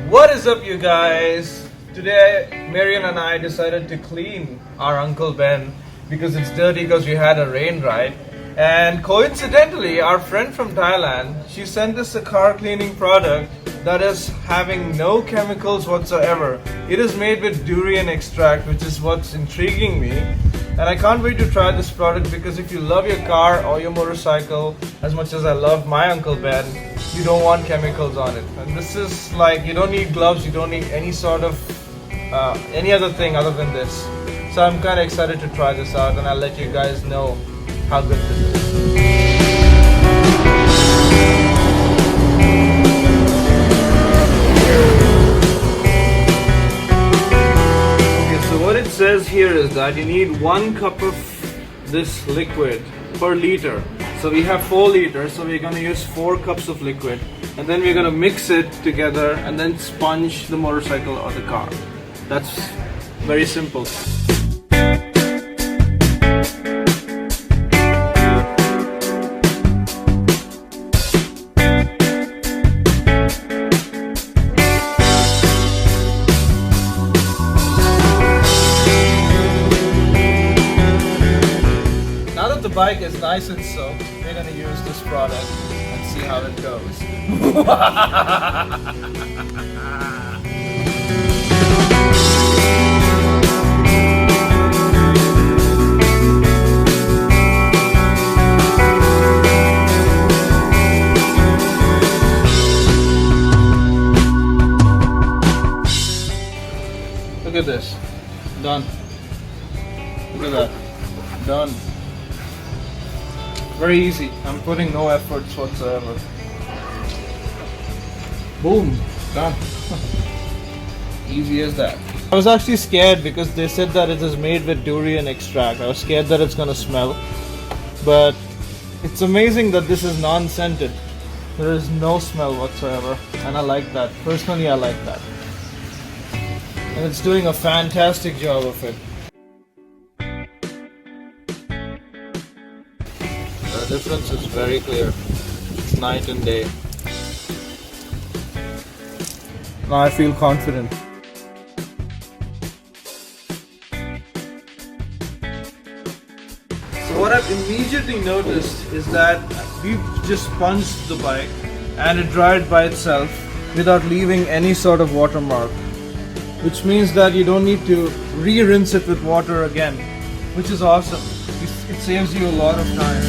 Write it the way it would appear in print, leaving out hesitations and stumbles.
What is up, you guys? Today Marian and I decided to clean our Uncle Ben because it's dirty because we had a rain ride. And coincidentally, our friend from Thailand, she sent us a car cleaning product that is having no chemicals whatsoever. It is made with durian extract, which is what's intriguing me. And I can't wait to try this product because if you love your car or your motorcycle as much as I love my Uncle Ben, you don't want chemicals on it. And this is like, you don't need gloves, you don't need any sort of any other thing other than this. So I'm kind of excited to try this out, and I'll let you guys know how good this is. Okay, so what it says here is that you need 1 cup of this liquid per liter. So we have 4 liters, so we're going to use 4 cups of liquid, and then we're going to mix it together and then sponge the motorcycle or the car. That's very simple. The bike is nice and soaked. We're gonna use this product and see how it goes. Look at this. Done. Look at that. Done. Very easy. I'm putting no efforts whatsoever. Boom. Done. Easy as that. I was actually scared because they said that it is made with durian extract. I was scared that it's gonna smell. But it's amazing that this is non-scented. There is no smell whatsoever. And I like that. Personally, I like that. And it's doing a fantastic job of it. The difference is very clear. It's night and day. Now I feel confident. So what I've immediately noticed is that we've just sponged the bike and it dried by itself without leaving any sort of watermark, which means that you don't need to re-rinse it with water again, which is awesome. It saves you a lot of time.